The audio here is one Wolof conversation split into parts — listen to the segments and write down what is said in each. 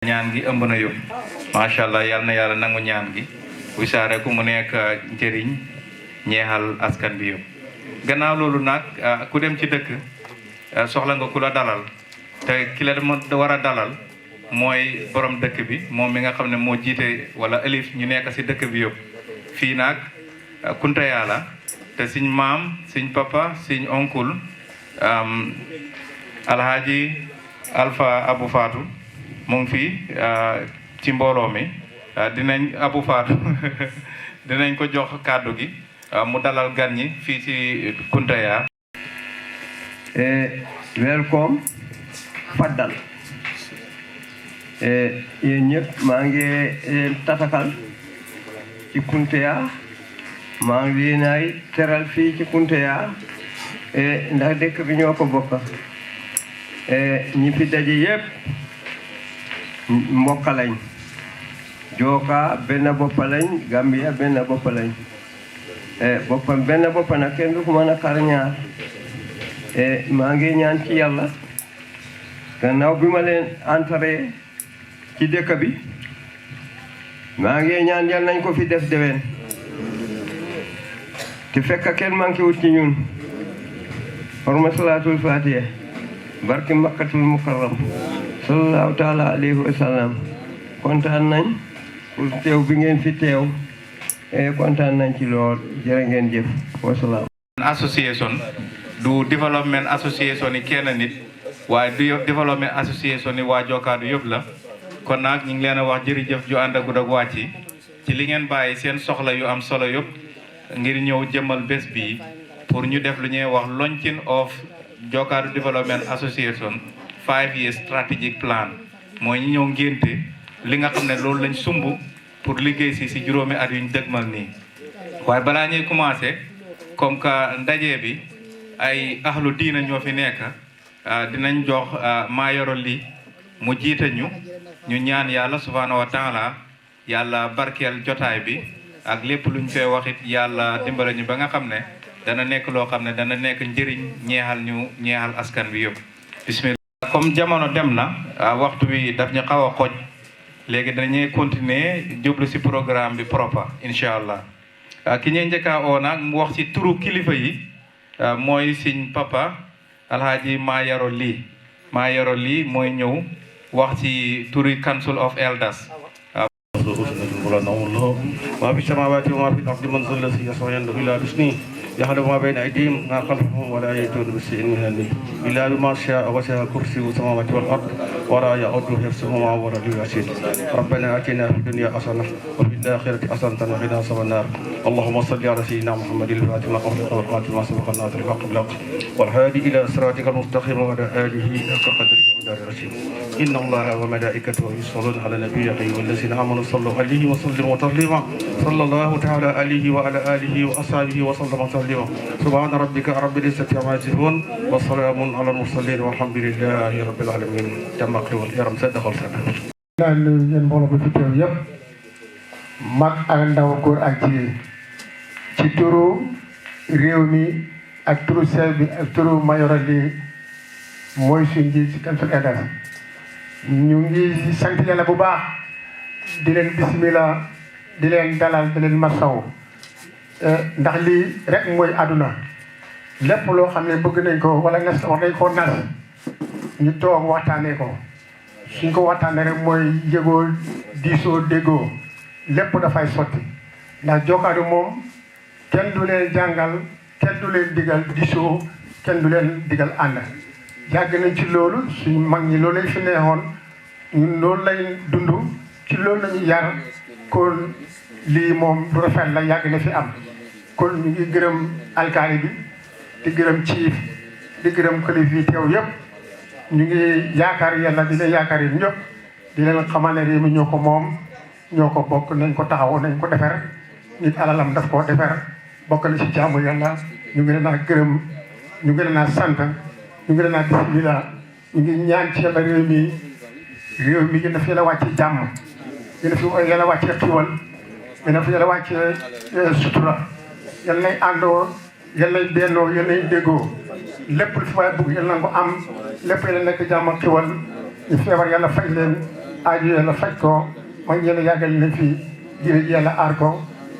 ñaan gi ëmb na yëpp macha allah yal na yàlla nangu ñaan gi wisaare ku mu nekk njëriñ ñeexal askan bi yëpp gannaaw loolu nag ku dem ci dëkk soxla nga ku la dalal te ki la war a dalal mooy borom dëkk bi moom mi nga xam ne moo jiite wala élif ñu nekk si dëkk bi yëpp fii nag kunta yàlla te suñ maam suñ papa suñ oncle alhaji Alpha Abu Fatou mu ngi fii ci mbooloo mi dinañ Abu Fatou dinañ ko jox kàddu gi mu dalal gan ñi fii ci Kuntaya. Welcome faddal yéen ñëpp maa ngi tatakal ci Kuntaya maa ngi leen ay teral fii ci Kuntaya ndax dëkk bi ñoo ko bokk ñi fi daje yëpp mbokk lañ Joka benn bopp lañ Gambia benn bopp lañ boppam benn bopp nag kenn du ko mën a xar ñaar maa ngi ñaan ci yàlla gannaaw bi ma leen entré ci dëkk bi maa ngi ñaan yal nañ ko fi def déwén te fekk kenn manqué wut ci ñun horma salaatul fatiha barki makkatul mukarram sallallahu taala alayhi wa sallam kontaan nañ pour teew bi ngeen fi teew kontaan nañ ci lool jërë ngeen jëf wasalaam. association du development association yi kenn nit waaye du development association yi waa Jokadou yëpp la kon nag ñu ngi leen a wax jërëjëf ju ànd ak wàcc ci li ngeen bàyyi seen soxla yu am solo yëpp ngir ñëw jëmmal bés bi pour ñu def lu ñuy wax launching of Jokadou Development Association 5 years strategic plan mooy ñu ñëw ngénte li nga xam ne loolu lañ sumb pour liggéey si juróomi at yuñ dëgmal nii waaye balaa ñuy commencé comme que ndaje bi ay ahlu diina ñoo fi nekk dinañ jox maa yoro li mu jiite ñu ñaan yàlla subhanahu wa taala yàlla barkeel jotaay bi ak lépp luñ fee waxit yàlla dimbale ñu ba nga xam ne dana nekk loo xam ne dana nekk njëriñ ñeexal askan bi yëpp bismillah comme jamono dem na waxtu bi daf ñu xaw a xoj léegi dañuy continuer jublu si programme bi propre incha allah ki ñuy njëkkaa oo nag mu wax ci turu kilifa yi mooy siñ papa alhaji Mayaro lii mooy ñëw wax ci turi council of elders ما في السماوات وما في الأرض من ذا الذي يشفع عنده إلا بإذنه يعلم ما بين أيديهم ما خلفهم ولا يأتون بشيء من علمه إلا بما شاء وسع كرسيه السماوات والأرض ولا يؤوده حفظهما وهو العلي العظيم ربنا آتنا في الدنيا حسنة وفي الآخرة حسنة وقنا عذاب النار اللهم صل على سيدنا محمد الفاتح ما أغلق والخاتم ما سبق الناصر الحق بالحق والهادي إلى صراطك المستقيم وعلى آله حق قدره ومقداره العظيم إن الله وملائكته يصلون على النبي والذين آمنوا صلوا عليه وسلموا تسليما صلى الله تعالى عليه وعلى آله وأصحابه وسلم تسليما سبحان ربك رب العزة عما يصفون وسلام على المرسلين والحمد لله رب العالمين جمع خير يرم سد خل سد naan yéen mbooloo bi fi teew yëpp mag ak ndaw góor ak jigéen ci turu réew mi ak turu chef bi ak turu Mayoro li mooy suñ ji ci Council Elders ñu ngi sant yàlla bu baax di leen bismillah di leen dalal di leen masaw ndax lii rek mooy àdduna lépp loo xam ne bëgg nañ ko wala nas war nañ koo nas ñu toog waxtaanee ko suñ ko waxtaanee rek mooy yëgoo diisoo déggoo lépp dafay sotti ndax Jokadou moom kenn du leen jàngal kenn du leen digal diisoo kenn du leen digal ànd yàgg nañ ci loolu suñ mag ñi loolu lañ fi neexoon ñun loolu lañ dund ci loolu lañu yar kon lii moom du rafet la yàgg na fi am kon ñu ngi gërëm alkaali bi di gërëm ciif di gërëm xalif yi teew yëpp ñu ngi yaakaar yàlla di leen yaakaar yi ñëpp di leen xamal ne réew mi ñoo ko moom ñoo ko bokk nañ ko taxaw nañ ko defar nit alalam daf koo defar bokk na ci jaamu yàlla ñu ngi leen a gërëm ñu ngi leen a sant ñu ngi leen a bismillah ñu ngi ñaan ci yàlla réew mi gën a fi la wàcce jàmm gën a fi yàlla wàcce xiwal gën a fi yàlla wàcce sutura yal nay àndoo yal nay bennoo yal nay déggoo lépp lu fi waaye bëgg yal na ko am lépp yàlla nekk jàmm ak xiwal ñu feebar yàlla faj leen aaju yàlla faj ko mag yàlla yàggal leen fii jërëjëf yàlla aar ko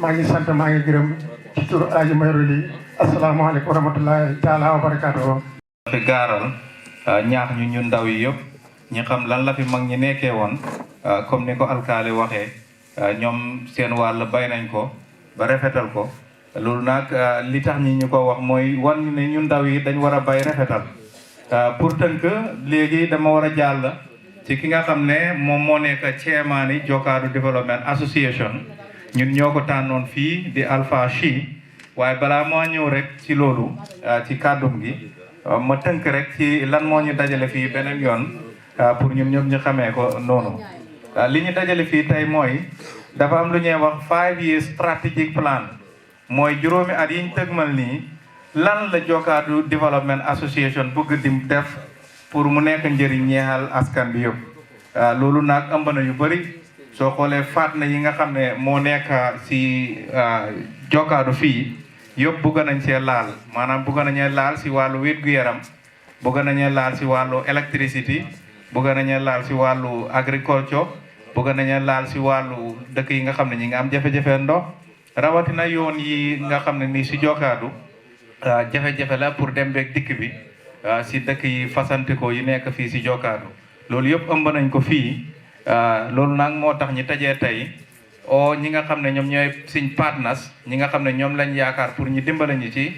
maa ngi sant maa ngi gërëm ci turu Alaaji Mayoro Ly asalaamaaleykum wa rahmatullahi taala wa barakaatuhu fi gaaral ñaax ñu ñun ndaw yi yëpp ñi xam lan la fi mag ñi nekkee woon comme ni ko alkaali waxee ñoom seen wàll bay nañ ko ba rafetal ko loolu nag li tax ñi ñu ko wax mooy wan ñu ne ñun ndaw yi dañ war a bay rafetal pour tënk léegi dama war a jàll ci ki nga xam ne moom moo nekk chairman yi Jokadou Development Association ñun ñoo ko tànnoon fii di Alpha Chi waaye balaa moo ñëw rek ci loolu ci kàddum gi ma tënk rek ci lan moo ñu dajale fii beneen yoon pour ñun ñëpp ñu xamee ko noonu li ñu dajale fii tey mooy dafa am lu ñuy wax 5 years strategic plan mooy juróomi at yi ñu tëgmal nii lan la Jokadou Development Association bëgg di def pour mu nekk njëriñ ñeexal askan bi yëpp loolu nag ëmb na yu bëri soo xoolee faat na yi nga xam ne moo nekk si Jokadou fii yëpp bëgg nañ cee laal maanaam bëgg nañee laal si wàllu wér-gu-yaram bëgg nañee laal si wàllu électricité bëgg nañee laal si wàllu agriculture bëgg nañee laal si wàllu dëkk yi nga xam ne ñi nga am jafe-jafe ndox rawatina yoon yi nga xam ne nii si Jokadou jafe-jafe la pour dem beeg dikk bi si dëkk yi fasantikoo yi nekk fii si Jokadou loolu yëpp ëmb nañ ko fii loolu nag moo tax ñi tajee tey o ñi nga xam ne ñoom ñooy suñ partners ñi nga xam ne ñoom lañ yaakaar pour ñu dimbale ñu ci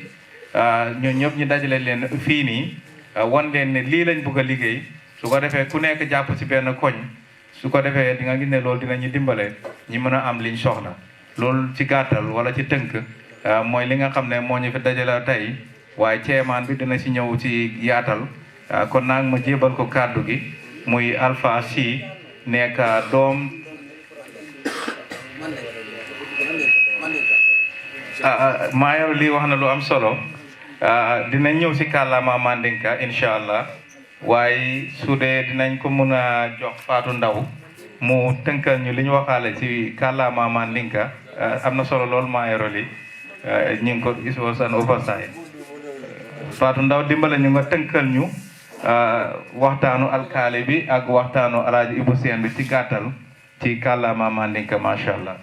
ñoom ñëpp ñu dajale leen fii nii wan leen ne lii lañ bëgg a liggéey su ko defee ku nekk jàpp si benn koñ su ko defee di nga gis ne loolu dinañu dimbale ñi mën a am liñ soxla loolu ci gàttal wala ci tënk mooy li nga xam ne moo ñu fi dajale tey waaye ceemaan bi dina si ñëw ci yaatal kon nag ma jébal ko kàddu gi muy Alpha Chi nekk doom Mayoro Ly wax na lu am solo dina ñëw si kàllaama Mandinka incha allah waaye su dee dinañ ko mën a jox Fatou Ndaw mu tënkal ñu li ñu waxaale si kàllaama Mandinka am na solo lool Mayoro Ly ñu ngi ko gis san oversight Fatou Ndaw dimbale ñu nga tënkal ñu waxtaanu alkaali bi ak waxtaanu alaaji Ibu Seen bi ci gàttal ci kàllaama Mandinka macha allah.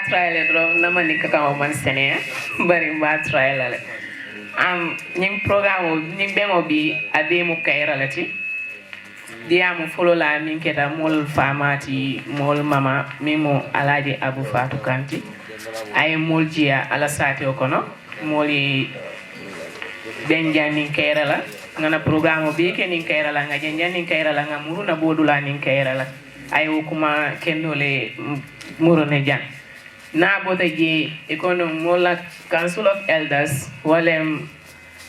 Traile dro nama ni kama man sene bari ma traile le nying programme nying bengo bi ade mu kayra lati dia mu follow la min keta mol famati mol mama mimo alaji Abu Fatou Kanti ay mol jia ala sate okono moli benja nin kayra la ngana programme bi ke nin kayra la ngaje nin kayra la ngamuru na bodula nin kayra la ay kuma kendole muro ne jan na bota je econom mola council of elders walem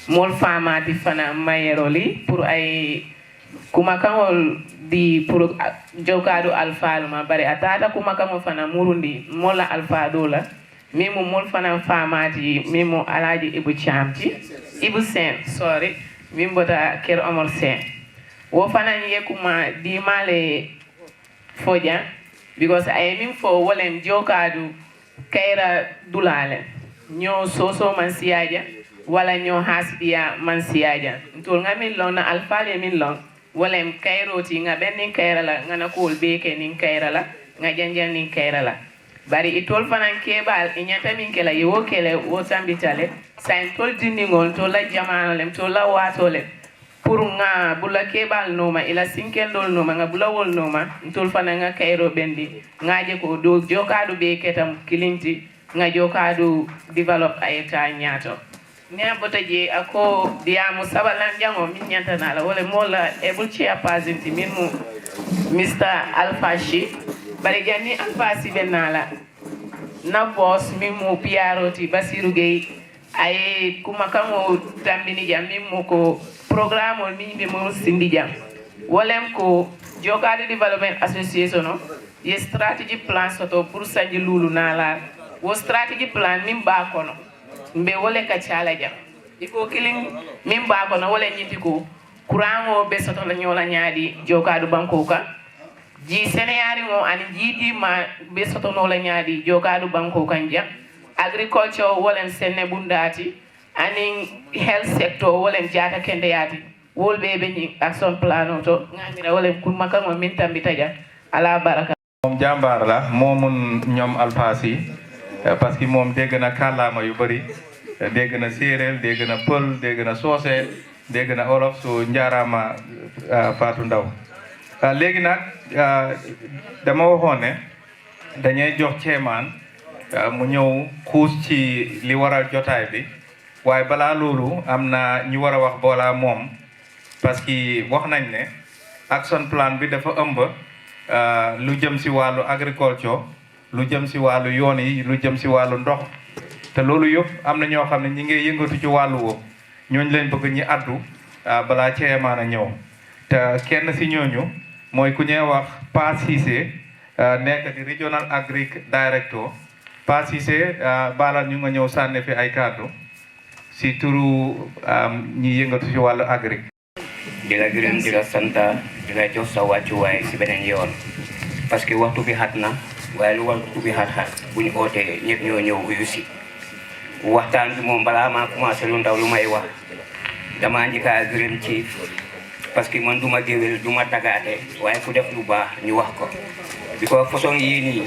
mol fama di fana Mayoro Ly pour ay kuma kangol di pour Jokadou alfa ma bari atata kuma kango fana murundi mola alfa dola mimo mol fana fama di mimo alaji Ibu Chamti Ibu Sen sorry mimbota ker Omar Sen wo fana nye kuma di male foja because I mean for walem Jokadou kaira dulale nyo soso man siaja wala nyo hasbiya man siaja ntol ngamin long na alfale min long walem kairo ti nga bennin kaira la nga na kol beke nin kaira la nga janjan nin kaira la bari itol fanan kebal inyata min kela yewo kele wo tambitale sain tol dindingol to la jamano lem to la wato lem pour nga bula kebal noma ila sinkel dol noma nga bula wol noma ntol fana nga kairo bendi ngaje ko do Jokadou be ketam kilinti nga Jokadou develop ayeta nyato ne bota je ako diamu sabalan jango min nyanta nala wala mola able chia pazinti min mu Mr. Alpha Chi bari janni Alpha si benala na boss min mu piaroti Basiru Gay ay kuma kamo tambini jam min mu ko programme min be mo sindi jam wolem ko Jokadou Development Association no ye strategy plan soto pour sanji lulu nala wo strategy plan min ba kono mbe wole ka chala jam iko killing min ba kono wole nyiti ko kurango be soto la nyola nyaadi Jokadou banko ka ji seneyari mo ani jidi ma be soto no la nyaadi Jokadou banko kan jam agriculture wolen senne bundati anin health sector wolen jata kende yati wolbe be ni action plan to ngamira wolen kuma kan mo min tambi taja ala baraka moom jàmbaar la moomun ñoom alpasi parce que moom dégg na kàllaama yu bëri dégg na séeréer dégg na pël dégg na soose dégg na olof so njaaraama Fatou Ndaw léegi nag dama waxoon ne dañuy jox ceemaan mu ñëw xuus ci li waral jotaay bi waaye balaa loolu am na ñu war a wax boolaa moom parce que wax nañ ne action plan bi dafa ëmb lu jëm si wàllu agriculture lu jëm si wàllu yoon yi lu jëm si wàllu ndox te loolu yëpp am na ñoo xam ne ñi ngi yëngatu ci wàllu woowu ñooñu leen bëgg ñi addu balaa ceemaan a ñëw te kenn si ñooñu mooy ku ñuy wax Pa Cissé nekk di regional agric director Pa Cissé balal ñu nga ñëw sànni fi ay kàddu si turu ñi yëngatu si wàllu agric di la gërëm di la santa di la jox sa wàccuwaay si beneen yoon parce que waxtu bi xat na waaye lu waxtu bi xat-xat bu ñu ootee ñëpp ñoo ñëw uyu si waxtaan bi moom balaa maa commencé lu ndaw lu may wax damaa njëkkaa gërëm ci parce que man duma géwél duma tagaate waaye fu def lu baax ñu wax ko bi ko façon yii nii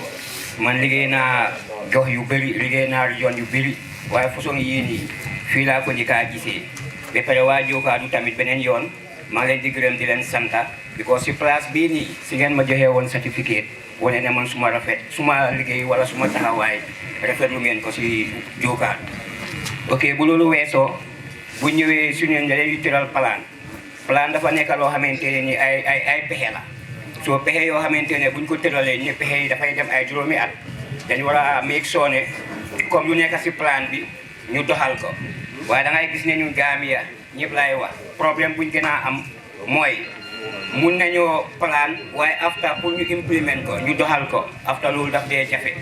man liggéey naa gox yu bëri liggéey naa région yu bëri waaye façon yii nii fii laa ko njëkkaa gisee ba pare waa Jokadou tamit beneen yoon maa ngi leen di gërëm di leen santa because si place bii nii si ngeen ma joxee woon certificat wane ne man suma rafet suma liggéey wala suma taxawaay rafetlu ngeen ko si Jokadou ok bu loolu weesoo bu ñëwee suñu daleen yu tëral plan dafa nekk loo xamante ne ni ay pexe la soo pexe yoo xamante ne buñ ko tëralee ne pexe yi dafay dem ay juróomi at dañu war a make sure ne comme lu nekk si plan bi ñu doxal ko waaye da ngay gis ne ñun Gambia ñëpp laay wax problème buñ gën a am mooy mun nañoo plan waaye after pour ñu implement ko ñu doxal ko after loolu daf dee jafe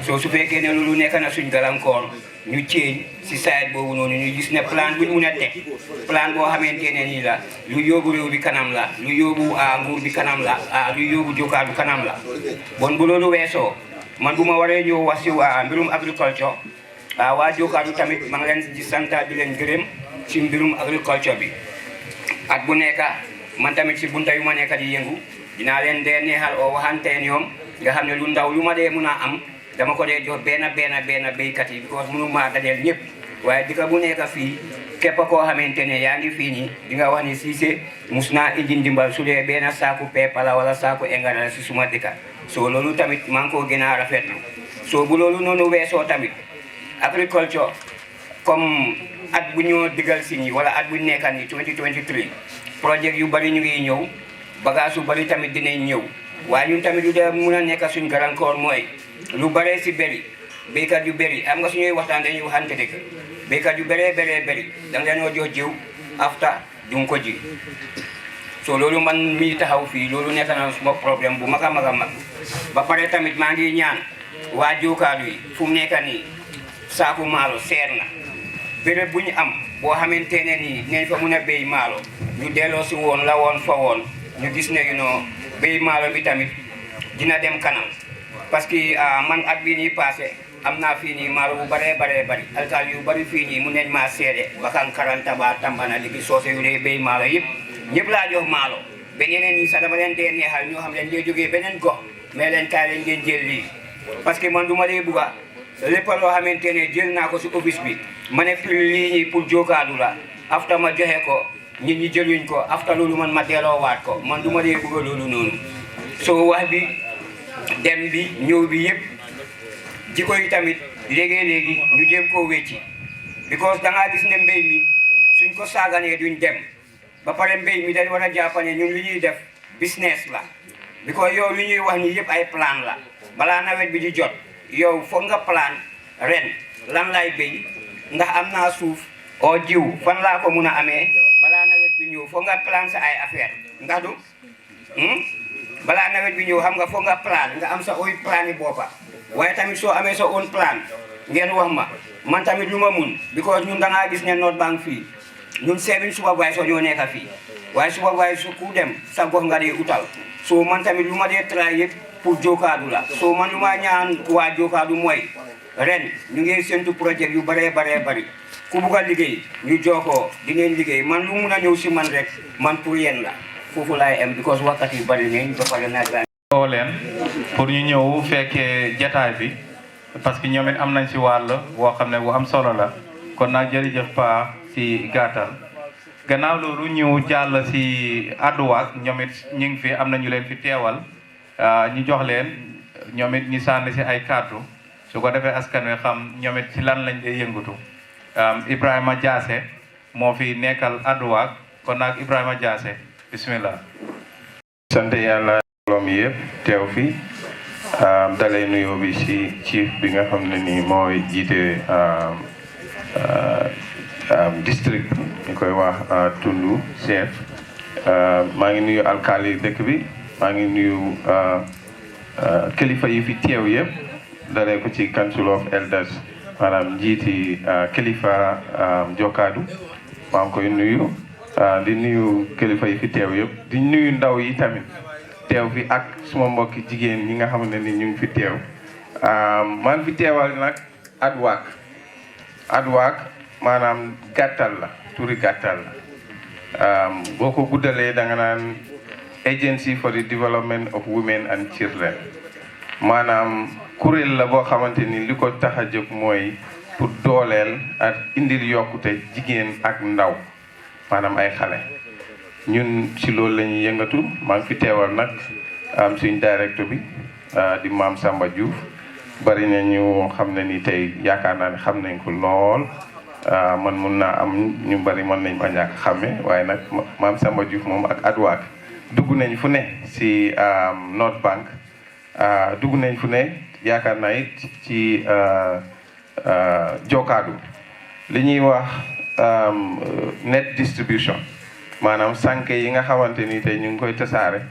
soo su fekkee ne loolu nekk na suñ gàllankoor ñu ceeñ si side boobu noonu ñu gis ne plan buñ mun a teg plan boo xamante ne nii la lu yóbbu réew bi kanam la lu yóbbu nguur bi kanam la lu yóbbu Jokadou kanam la bon bu loolu weesoo man bu ma waree ñëw wax si mbirum agriculture waa Jokadou tamit ma ngi leen di sant di leen gërëm si mbirum agriculture bi at bu nekk man tamit si bunta yu ma nekk di yëngu dinaa leen dee neexal oo waxante ñoom nga xam ne lu ndaw lu ma dee mun a am dama ko dee jox benn béykat yi because mënu maa dajeel ñëpp waaye dika bu nekk fii képp koo xamante ne yaa ngi fii nii di nga wax ni Cissé mus naa indi ndimbal su dee benn saaku pepa la wala saaku engrais la si suma dëkka soo loolu tamit maa ngi koo gën a rafetlu soo bu loolu noonu weesoo tamit agriculture comme at bu ñoo digal si ñi wala at bu nekk ni 2023 projet yu bari ñu ngi ñëw bagage yu bari tamit dinañ ñëw waaye ñun tamit lu dee mun a nekk suñ gàllankoor mooy lu bare si bëri béykat yu bëri am nga suñuy waxtaan dañuy waxante dëgg béykat yu bëree bëri da nga leen jox jiw afta du ko ji so loolu man mii taxaw fii loolu nekk na suma problème bu mag a mag ba pare tamit maa ngi ñaan waa Jokadou yi fu mu nekk nii saaku maalo seer na béréb bu ñu am boo xamante ne nii neñ fa mun a béy maalo ñu delloo si woon la woon fa woon ñu gis ne béy maalo bi tamit dina dem kanam parce que man at bii nii passé am naa fii nii maalo bu bari alkaal yu bari fii nii mu neñ maa seede bakan karanta ba tambana ligi soose yu dee béy maalo yëpp ñëpp laa jox maalo ba ñeneen ñi sax dama leen dee neexal ñoo xam leen dee jógee beneen gox mais leen kaay leen ngeen jël lii parce que man du ma dee bugga lépp loo xamante ne jël naa ko si office bi ma ne pour lii ñi pour Jokadou la afta ma joxe ko nit ñi jëluñ ko afta loolu man ma delloowaat ko man du ma dee bugga loolu noonu soo wax bi dem bi ñëw bi yëpp jikko yi tamit léegi-léegi ñu jéem koo wecci because da ngaa gis ne mbéy mi suñ ko saaganee duñ dem ba pare mbéy mi dañ war a jàppane ñun li ñuy def business la because yow li ñuy wax ni yëpp ay plan la balaa nawet bi di jot yow foog nga plan ren lan lay béy ndax am naa suuf oo jiw fan laa ko mun a amee balaa nawet bi ñëw foog nga plan sa ay affaire ndax du balaa nawet bi ñëw xam nga foog nga plan nga am sa oy plan yi boppa waaye tamit soo amee sa own plan ngeen wax ma man tamit lu ma mun because ñun da ngaa gis ne North Bank fii ñun 7 supervisor ñoo nekk fii waaye supervisor ku dem sa gox nga dee utal soo man tamit lu ma dee try yëpp pour Jokadou la soo man lu ma ñaan waa Jokadou mooy ren ñu ngi séntu projet yu bare ku bugg a liggéey ñu joxoo di ngeen liggéey man lu mun a ñëw si man rek man pour yéen la foofu laay am because waxkat yi bari nañ ba pare naaj baa woo leen pour ñu ñëw fekkee jataay bi parce que ñoom it am nañ si wàll boo xam ne bu am solo la kon nag jërëjëf Pa si gàttal gannaaw loolu ñu jàll si adduwaak ñoom it ñu ngi fi am na ñu leen fi teewal ñu jox leen ñoom it ñu sànni si ay kàddu su ko defee askan wi xam ñoom it si lan lañ dee yëngatu Ibrahima Jaase moo fi nekkal adduwaak kon nag Ibrahima Jaase bismillah. sant yàlla mbooloo mi yëpp teew fi dalay nuyoo bi si chief bi nga xam ne nii mooy jiite district ñu koy wax Tundu chef maa ngi nuyu alkaali dëkk bi maa ngi nuyu kilifa yi fi teew yëpp dalee ko ci council of elders maanaam njiiti kilifa Jokadou maa ngi koy nuyu di nuyu kilifa yi fi teew yëpp di nuyu ndaw yi tamit teew fi ak suma mbokki jigéen ñi nga xam ne ni ñu ngi fi teew maa ngi fi teewal nag adwaak maanaam gàttal la turi gàttal la boo ko guddalee da nga naan agency for the development of women and children maanaam kuréel la boo xamante ni li ko tax a jóg mooy pour dooleel ak indil yokkute jigéen ak ndaw maanaam ay xale ñun si loolu la ñuy yëngatu maa ngi fi teewal nag suñ directeur bi di Maam Samba Diouf bari na ñu xam ne ni tey yaakaar naa ne xam nañ ko lool man mun naa am ñu bari mën nañ ma ñàkk xàmme waaye nag Maam Samba Diouf moom ak adwaak dugg nañ fu ne si North Bank dugg nañ fu ne yaakaar naa it ci Jokadou li ñuy wax net distribution maanaam sànke yi nga xamante ni tey ñu ngi koy tasaare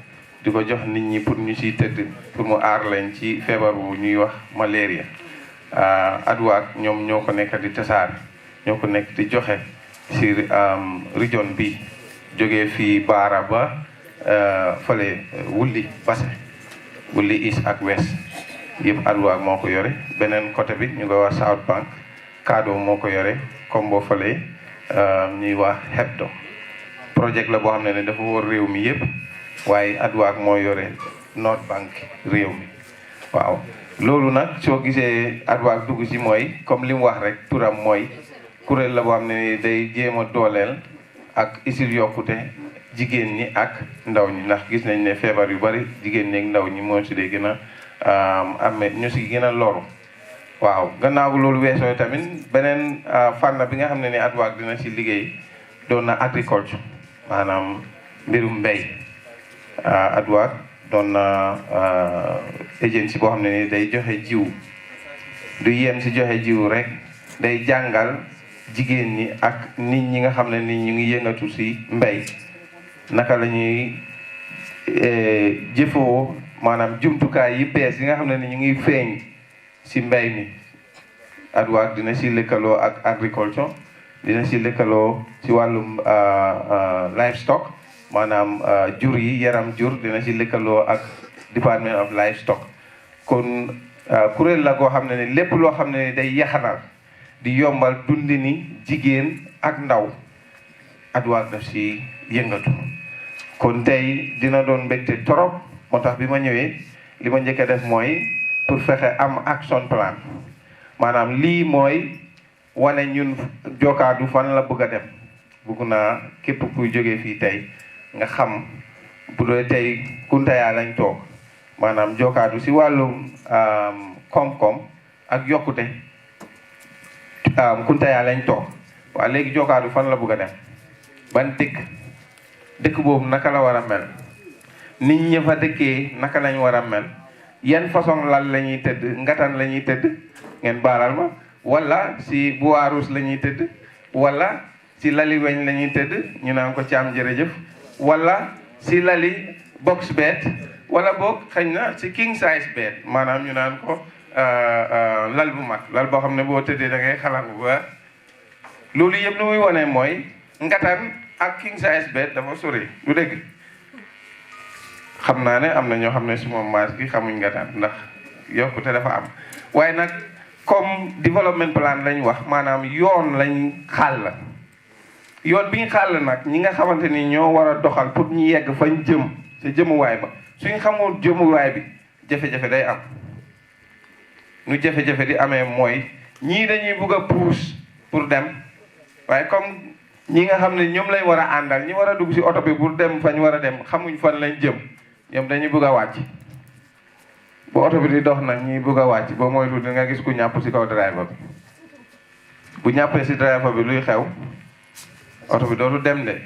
di ko jox nit ñi pour ñu ciy tëdd pour mu aar leen ci feebar bu ñuy wax malaria adwaak ñoom ñoo ko nekk di tasaare ñoo ko nekk di joxe si région bi jógee fii Baara ba fële Wulli Basse Wulli East ak West yëpp adwaak moo ko yore beneen côté bi ñu koy wax South Bank Kado moo ko yore Kombo fële ñuy wax Hebdo projet la boo xam ne dafa wër réew mi yëpp waaye adwaak moo yore North Bank réew mi waaw loolu nag soo gisee adwaak dugg si mooy comme li mu wax rek turam mooy kuréel la boo xam ne day jéem a dooleel ak isil yokkute jigéen ñi ak ndaw ñi ndax gis nañ ne feebar yu bari jigéen ñi ak ndaw ñi moo si dee gën a amee ñu si gën a loru waaw gannaaw loolu weesoo tamit beneen fànn bi nga xam ne ni adwaak dina si liggéey doon na agriculture maanaam mbirum mbéy adwaak doon na agency boo xam ne ni day joxe jiw du yem si joxe jiw rek day jàngal jigéen ñi ak nit ñi nga xam ne ni ñu ngi yëngatu si mbéy naka la ñuy jëfoo maanaam jumtukaay yi bees yi nga xam ne ni ñu ngi feeñ si mbéy mi adwaak dina si lëkkaloo ak agriculture dina si lëkkaloo si wàllum livestock maanaam jur yi yaram jur dina si lëkkaloo ak Department of Livestock kon kuréel la koo xam ne ni lépp loo xam ne ni day yaxanal di yombal dundini jigéen ak ndaw adwaak daf si yëngatu kon tey dina doon mbégte torop moo tax bi ma ñëwee li ma njëkk a def mooy pour fexe am action plan maanaam lii mooy wane ñun Jokadou fan la bëgg a dem bëgg naa képp kuy jógee fii tey nga xam bu dee tey Kuntaya lañ toog maanaam Jokadou si wàllum koom-koom ak yokkute Kuntaya lañ toog waaye léegi Jokadou fan la bëgg a dem ban dëkk boobu naka la war a mel nit ñi fa dëkkee naka lañ war a mel yan façon lal la ñuy tëdd ngatan la ñuy tëdd ngeen baalal ma wala si buwaarus la ñuy tëdd wala si lali weñ la ñuy tëdd ñu naan ko caam jërëjëf wala si lali box bed wala boog xëy na si king size bed maanaam ñu naan ko lal bu mag lal boo xam ne boo tëddee da ngay xalangu ba loolu yëpp lu muy wane mooy ngatan ak king size bed dafa sori du dëgg xam naa ne am na ñoo xam ne suma maas gi xamuñ ngatan ndax yokkute dafa am waaye nag comme development plan lañ wax maanaam yoon lañ xàll yoon bi ñu xàll nag ñi nga xamante ni ñoo war a doxal pour ñu yegg fañ jëm sa jëmuwaay ba suñ xamul jëmuwaay bi jafe-jafe day am nu jafe-jafe di amee mooy ñii dañuy bugg a puus pour dem waaye comme ñi nga xam ne ñoom lañ war a àndal ñi war a dugg si oto bi pour dem fañ war a dem xamuñ fan lañ jëm ñoom dañuy bugg a wàcc bu oto bi di dox nag ñuy bugg a wàcc ba moytu di nga gis ku ñàpp si kaw driver bi bu ñàppee si driver bi luy xew oto bi dootu dem de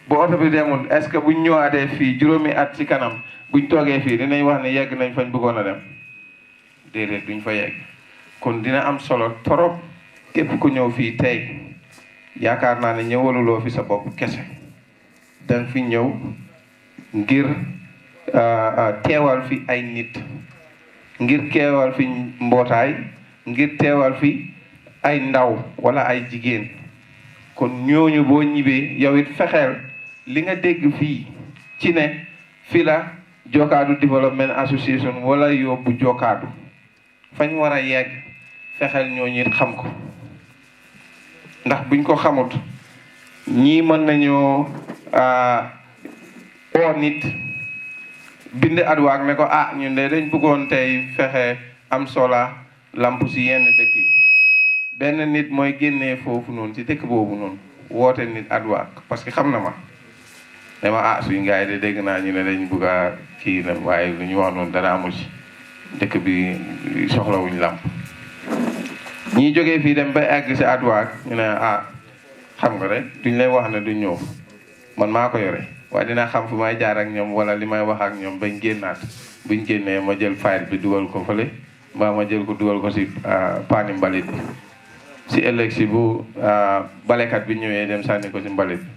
bu oto bi demul est-ce que buñ ñëwaatee fii juróomi at ci kanam buñ toogee fii dinañ wax ne yegg nañ fañ bëggoon a dem déedéet duñ fa yegg kon dina am solo torop képp ku ñëw fii tey yaakaar naa ne ñëwaluloo fi sa bopp kese danga fi ñëw ngir teewal fi ay nit ngir teewal fi mbootaay ngir teewal fi ay ndaw wala ay jigéen kon ñooñu boo ñibbee yow it fexeel li nga dégg fii ci ne fi la Jokadou Development Association wala yóbbu Jokadou fañ war a yegg fexeel ñooñu it xam ko ndax buñ ko xamut ñii mën nañoo oo nit bind adwaak ne ko ñun de dañ bëggoon tey fexe am sola lamp si yenn dëkk yi benn nit mooy génnee foofu noonu ci dëkk boobu noonu woote nit adwaak parce que xam na ma dama suñu gars yi de dégg naa ñu ne dañ bëgg a kii na waaye lu ñu wax noonu dara amul ci dëkk bi soxlawuñ lamp ñii jógee fii dem ba egg si adwaak ñu ne xam nga rek duñ lay wax ne duñ ñëw man maa ko yore waaye dinaa xam fu may jaar ak ñoom wala li may wax ak ñoom bañ génnaat buñ génnee ma jël fayil bi dugal ko fële mbaa ma jël ko dugal ko si paani mbalit bi si ëllëg si bu balekat bi ñëwee dem sànni ko si mbalit bi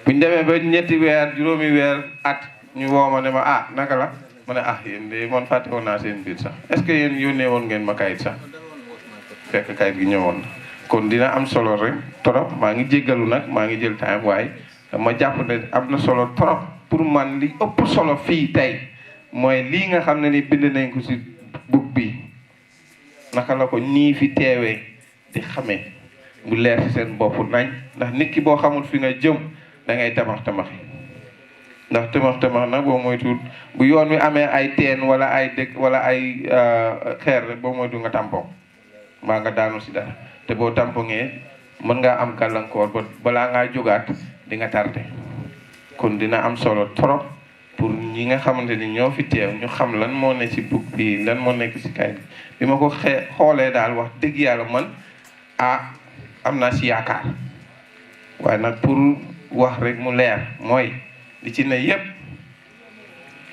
buñ demee ba ñetti weer juróomi weer at ñu woo ma ne ma naka la ma ne yéen de man fàtte woon naa seen biir sax est-ce que yéen yónnee woon ngeen ma kayit sax fekk kayit gi ñëwoon kon dina am solo rek trop maa ngi jéggalu nag maa ngi jël time waaye dama jàpp ne am na solo trop pour man li ëpp solo fii tey mooy lii nga xam ne ni bind nañ ko si book bi naka la ko nii fi teewee di xamee bu leer si seen bopp nañ ndax nit ki boo xamul fi nga jëm da ngay tamax-tamaxi ndax tamax-tamax nag boo moytuwul bu yoon wi amee ay teen wala ay dëkk wala ay xeer rek boo moytu nga tampon mbaa nga daanu si dara te boo tampongee mën ngaa am gàllankoor ba balaa ngaa jógaat di nga tardé kon dina am solo trop pour ñi nga xamante ni ñoo fi teew ñu xam lan moo ne ci book bi lan moo nekk ci kayit bi ma ko xoolee daal wax dëgg yàlla man am naa ci yaakaar waaye nag pour wax rek mu leer mooy li ci ne yépp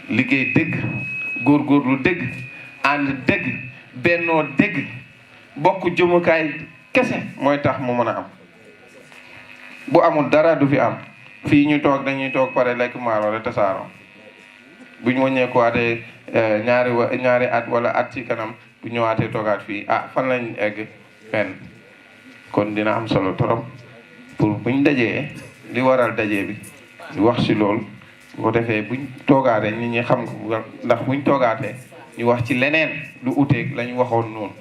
liggéey dëgg góorgóorlu dëgg ànd dëgg bennoo dëgg bokk jëmukaay kese mooy tax mu mën a am bu amul dara du fi am fii ñu toog dañuy toog pare lekk maalo rek tasaaroo buñ wàññeekuwaatee ñaari at wala at ci kanam bu ñëwaatee toogaat fii fan lañ egg fenn kon dina am solo trop pour buñ dajee li waral dajee bi wax ci loolu bu ko defee buñ toogaatee nit ñi xam ko ndax buñ toogaatee ñu wax ci leneen lu uteeg la ñu waxoon noonu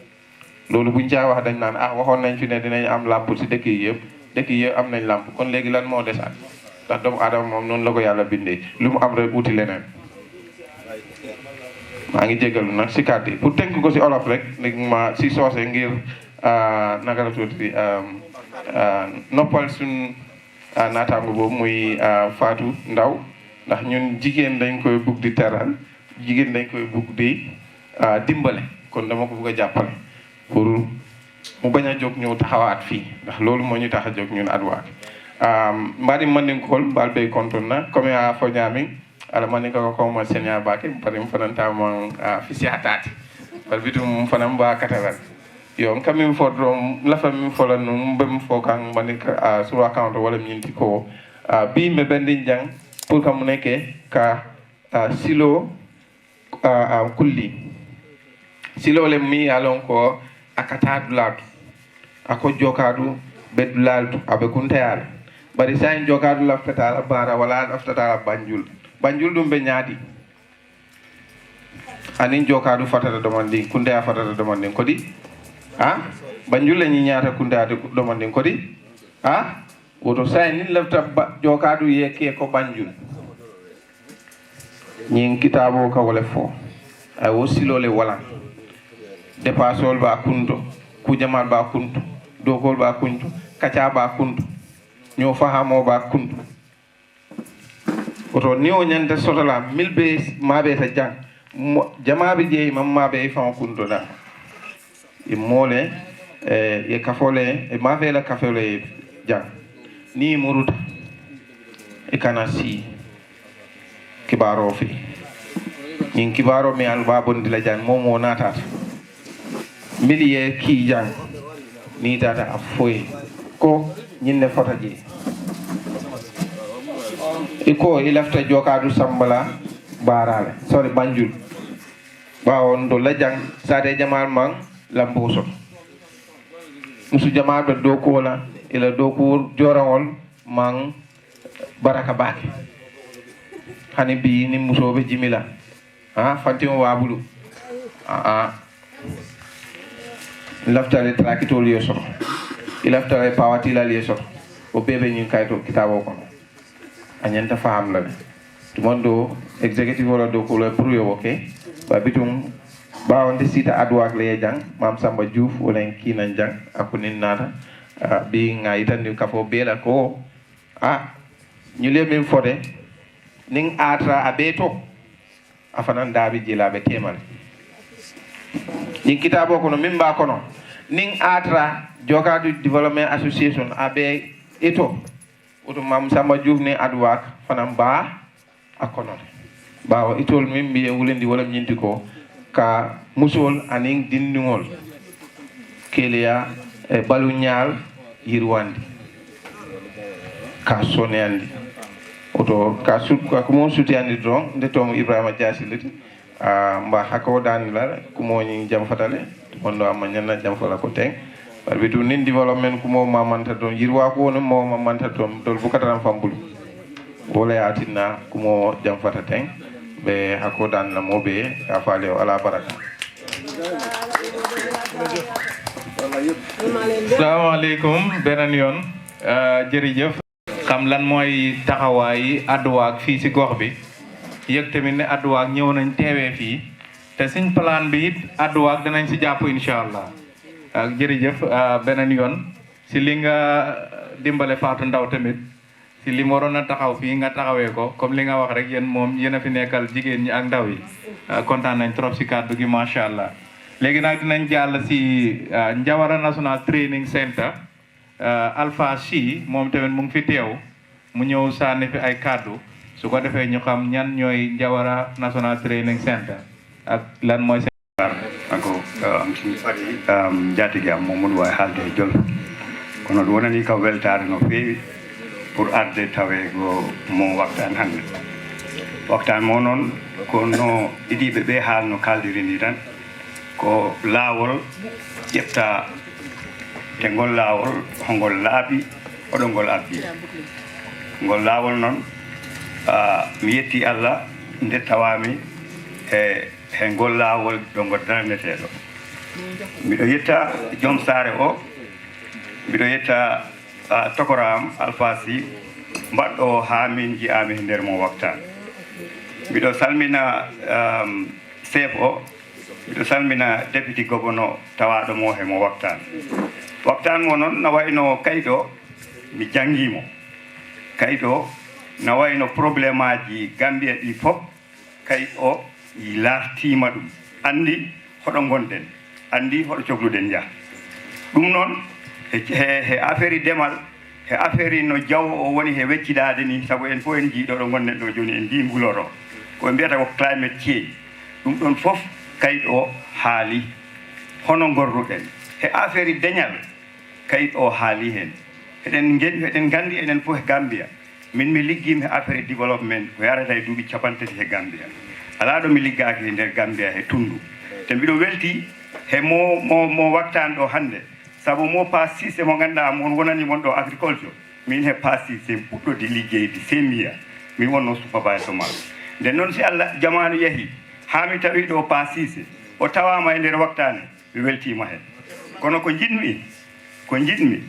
loolu buñ caa wax dañ naan waxoon nañ fi ne dinañ am làmp ci dëkk yi yëpp am nañ làmp kon léegi lan moo desaat ndax doomu aadama moom noonu la ko yàlla bindee lu mu am rek uti leneen maa ngi jégalu nag si kàddu yi pour tënk ko si olof rek léegi ma si soose ngir naka la tuuti noppal suñ naataango boobu muy Fatou Ndaw ndax ñun jigéen dañ koy bugg di teral jigéen dañ koy bugg di dimbale kon dama ko bugg a jàppale pour mu bañ a jóg ñëw taxawaat fii ndax loolu moo ñu tax a jóg ñun adwaat mbari mandinkol mbal be kontonna comme a fo ñaami ala mandinka ko koma senya bake pare mu fananta mo fisi atati par bitum fanam ba katagal yo kam mi fodro la fam mi fola no mbem fo kan mandinka sur account wala minti ko bi me bendin jang pour kam nekké ka silo kulli silo le mi alon ko akata dulatu ako Jokadou bedulatu abe kuntayal bari sain Jokadou laftatala bara wala laftatala banjul ɗum ɓe ñaadi hanin Jokadou fatata domandin kunde a fatata domandin kodi banjulle ñi ñaata kunde ade domandin kodi woto say nin lefta Jokadou yekke ko banjul ñin kitabo ka wala fo ay wo silole wala dépasol ba kunto kujamal ba kunto dogol ba kunto kacha ba kunto ño fahamo ba kunto oto ni o ñande sotola milbe mabe ta jang jamaabe jeey mam mabe fa kunto da e mole e kafole e mabe la kafole jang ni muruta e kana si kibaro fi ñin kibaro mi al babon dila jang momo natata miliye ki jang ni tata a foye ko ñinne fota je iko ilafta Jokadou sambala barale sorry banjul bawon do la jang sade jamal man lambuso musu jamal be do ko la ila do ko jorawol man baraka baake hani bi ni musobe jimila fantimo wabulu laftare trakitol yeso ilaftare pawatila yeso o bebe ñin kayto kitabo ko anyanta faham la tumondo executive wala do ko le pour yo okay ba bitum ba on sita adwak le jang mam Samba Diouf wala kinan jang akunin nata bi ngaitan ni kafo bela ko ñu le min fode ning atra abeto afanan dabi jilabe temal ning kitabo kono min ba kono ning atra Jokadou Development Association abe eto oto mam Samba Diouf ne adwak fanam ba akono bawo itol min bi wulendi wala ñinti ko ka musol aning dindingol keleya e balu ñaal yirwandi ka soneyandi oto ka sut ko mo sutiyandi don nde tom Ibrahima Diasiliti mba hako dani la ko mo ñi jam fatale mondo amma ñanna jam fala ko teng par bitu nin development ko mo mamanta don yirwa ko no mo mamanta don dol bu kataram fambulu wala yatina ko mo jam fata teng be hako dan la mobe ka faale ala baraka assalamu alaykum benen yon jërëjëf xam lan mooy taxawaay adduwaak fii ci gox bi yëg tamit ne adduwaak ñëw nañ teewee fii te suñ plan bi it adduwaak dinañ ci jàpp inshallah ak jërëjëf beneen yoon ci li nga dimbale Fatou Ndaw tamit ci li waroon a taxaw fii nga taxawee ko comme li nga wax rek yéen moom yéen a fi nekkal jigéen ñi ak ndaw yi kontaan nañ trop ci kàddu gi macha allah léegi nag dinañ jàll ci Njawara National Training Center Alpha Sy moom tamit mu ngi fi teew mu ñëw sànni fi ay kàddu su ko defee ñu xam ñan ñooy Njawara National Training Center ak lan mooy seen ako jatige am Mamadou way haalde e jol kono ɗum wonani kam weltare no feewi pour arde tawe go mo waktan hannde waktan mo noon kono idiɓe ɓe haalno kaldiri ni tan ko laawol ƴefta te ngol laawol hongol laaɓi oɗo ngol abbi ngol laawol noon mi yetti Allah nde tawami e ngol laawol ɗo ngo darneteɗo mbiɗo yetta joom saare o mbiɗo yetta tokoram Alpha Sy mbaɗɗo ha min jiyami e nder mo waktan mbiɗo salmina chef o mbiɗo salmina député gouverneur tawaɗo mo he mo waktan mo noon no wayno kayɗo mi jangimo kayɗo no wayno probléme aji Gambia ɗi fof kay o lartima ɗum andi hoɗo gonɗen andi hoɗo cohluɗen jaa ɗum noon he affaire demal he affaire no jaw o woni he weccidade ni saabu en fof en jiiɗo ɗo gonɗen ɗo joni en jii nguloro ko mbiyata ko climate change ɗum ɗon fof kayit o haali hono gorruɗen he affaire deñal kayit o haali hen eɗen gandi enen fof e Gambia min mi liggima he affaire développement ko yarata e duuɓi 30 he Gambia ala ɗo mi liggaki e nder Gambia he tundu te mbiɗo welti he mo waktan ɗo hande saabu mo pas 6 mo ganduɗa mon wonani mon ɗo agriculture min he pas 6 puɗɗode liggeyde sembiya min wonno supervisor ma nden noon si Allah jamanu yeehi haami tawi ɗo paasise o tawama e nder waktane mi weltima hen kono ko jiɗmi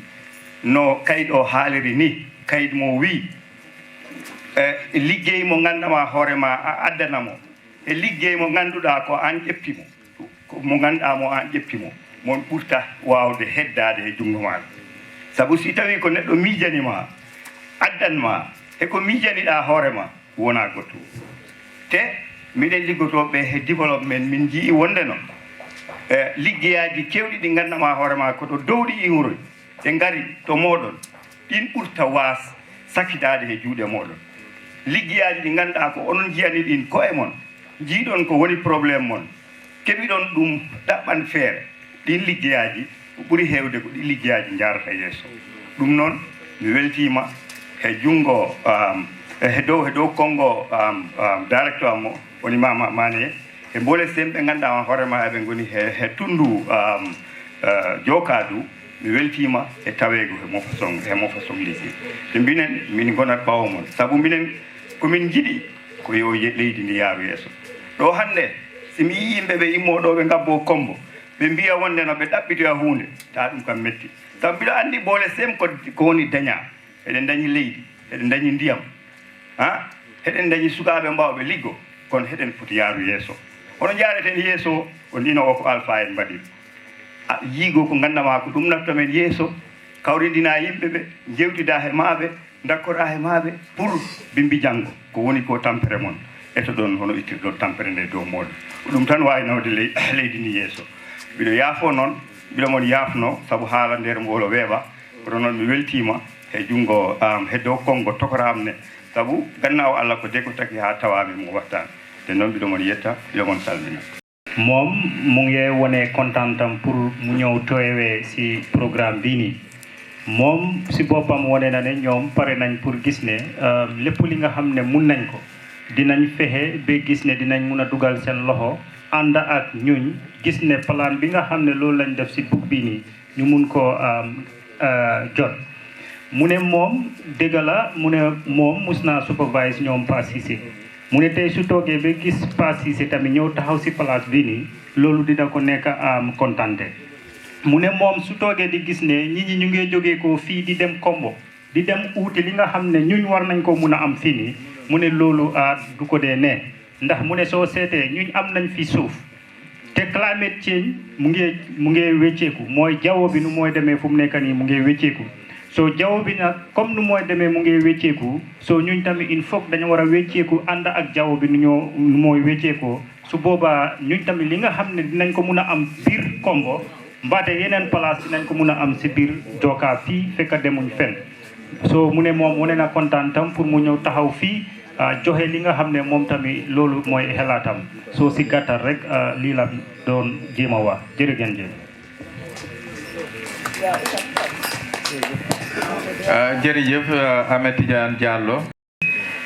no kayit o haaliri ni kayit mo wi liggey mo gandama hoorema a addanamo e liggey mo ganduɗa ko an ƴeppimo mo ganduɗa mo an ƴeppimo mon ɓurta wawde heddade e jungo maɗa saabu si tawi ko neɗɗo miijanima addanma eko miijaniɗa hoorema wona gottu te miɗen liggotoɓe he développement min jii wonde noon liggeyaji kewɗi ɗi gandama hoorema koto dowɗi iwroy ɗe gari to moɗon ɗin ɓurta was sakkitade e juuɗe moɗon liggeyaji ɗi ganduɗa ko onon jiyani ɗin koye mon jiiɗon ko woni probléme mon keɓiɗon ɗum ɗaɓɓan feere ɗin liggeyaji ɓuri hewde ko ɗi liggeyaji jarata yeeso ɗum noon mi weltima e jungo he dow kongo directeur mo woni mama mane e mbole semɓe ganduɗa hoorema eɓe goni he tundu Jokadou mi weltima e tawego hemo façon ligguey te mbinen min gonat ɓawo mon saabu minen komin jiiɗi ko yo leydi ndi yaaru yeeso ɗo hande simi yi yimɓeɓe immoɗo ɓe gabbo kombo ɓe mbiya wonde no ɓe ɗaɓɓitoya hunde ta ɗum kam metti saabu mbiɗa andi boole sem ko woni daña eɗen dañi leydi eɗen dañi ndiyam heɗen dañi sukaɓe mbawɓe liggo kono heɗen foti yaaru yeeso hono jareten yeeso ko ndino o ko alpha en mbaɗi yiigo ko gandama ko ɗum nafta men yeeso kawridina yimɓeɓe jewtida he maaɓe dakkora he maaɓe pour bimbi janggo ko woni ko tampere mon eto ɗon hono ittirɗon tampere nde dow moɗon ko ɗum tan wawi nawde leydi ndi yeeso mbiɗo yaafo noon mbiɗo mon yaafno saabu haala nder ngolo weeɓa kono noon mi weltima e jungo he dow kongo tokoramne saabu gannawo Allah ko de ko taki ha tawami mo wattani te noon mbiɗo mon yetta mbiɗo mon salmina moom mu ngi wone kontaanam pour mu ñëw teewee si programme bii nii moom si boppam wone na ne ñoom pare nañ pour gis ne lépp li nga xam ne mun nañ ko dinañ fexe ba gis ne dinañ mun a dugal seen loxo ànd ak ñuñ gis ne plan bi nga xam ne loolu lañ def si book bii nii ñu mun ko jot mu ne moom dëgg la mu ne moom mus naa supervise ñoom Pa Cissé mu ne tey su toogee ba gis Pa Cissé tamit ñëw taxaw si place bii nii loolu dina ko nekk am kontante mu ne moom su toogee di gis ne nit ñi ñu ngi jógee ko fii di dem Kombo di dem uuti li nga xam ne ñuñ war nañ ko mun a am fii nii mu ne loolu du ko dee ne ndax mu ne soo seetee ñuñ am nañ fi suuf te climate change mu ngi wecceeku mooy jaww bi nu mooy demee fu mu nekk nii mu ngi wecceeku so jaww bi nag comme nu mooy demee mu ngi wecceeku so ñuñ tamit il faut dañu war a wecceeku ànd ak jaww bi nu mooy wecceekoo su boobaa ñuñ tamit li nga xam ne dinañ ko mun a am biir Kombo mbaate yeneen place dinañ ko mun a am si biir Joka fii fekk demuñ fenn so mu ne moom wane na kontaan tam pour mu ñëw taxaw fii joxe li nga xam ne moom tamit loolu mooy xelaatam soo si gàttal rek lii la doon jéem a wax jërëjëf. jërëjëf Ahmed Tidiane Diallo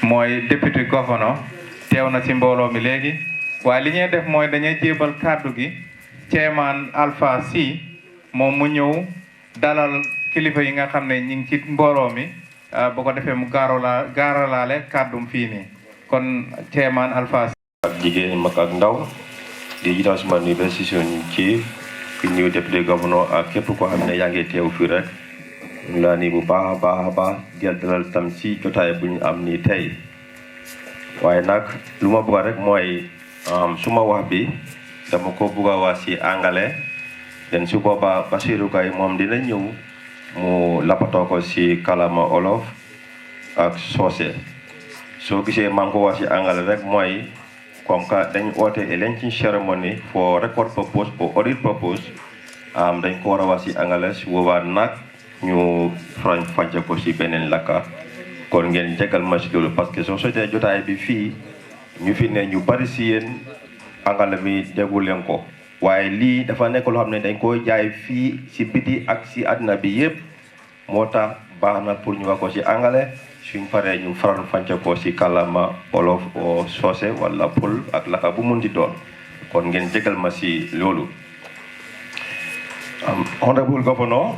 mooy député gouverneur teew na ci mbooloo mi léegi waaye li ñuy def mooy dañuy jébal kàddu gi chairman Alpha Sy moom mu ñëw dalal kilifa yi nga xam ne ñi ngi ci mbooloo mi bu ko defee mu gaaralaale kàddum fii nii kon chairman Alpha Sy ak jigéen mag ak ndaw di jiital suma nuyu ba si suñu chief ki ñëw député gouverneur ak képp koo xam ne yaa ngi teew fii rek ñu laa nii bu baax a baax jël dalal tam ci jotaay bu ñu am nii tey waaye nag lu ma bëgg rek mooy suma wax bi dama ko bëgg a wax ci angale den su boobaa Basiru Gay moom dina ñëw mu lapatoo ko ci kalama olof ak soose soo gisee maa ngi ko wax ci angale rek mooy comme que dañ oote a launching ceremony for record purpose or audit purpose dañ ko war a wax ci angale su boobaa nag ñu faram fàcce ko ci beneen lakka kon ngeen jégal ma ci loolu parce que soo sotee jotaay bi fii ñu fi ne ñu bari ci yéen angale mi déggu leen ko waaye lii dafa nekk loo xam ne dañ koy jaay fii ci biti ak ci àddina bi yépp moo tax baax na pour ñu wax ko ci angale suñ paree ñu faram fàcce ko ci kàllaama olof o soose wala pël ak lakka bu mun di doon kon ngeen jégal ma ci loolu Honorable Governor,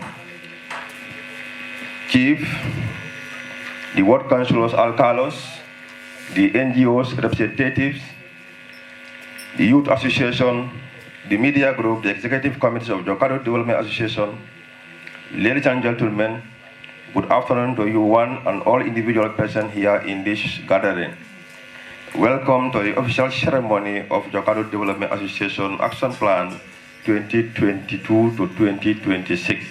Chief, the Ward Councillors, Alcalos, the NGOs, representatives, the Youth Association, the Media Group, the Executive Committees of Jokadou Development Association. Ladies and gentlemen, good afternoon to you one and all individual present here in this gathering. Welcome to the official ceremony of Jokadou Development Association Action Plan 2022 to 2026.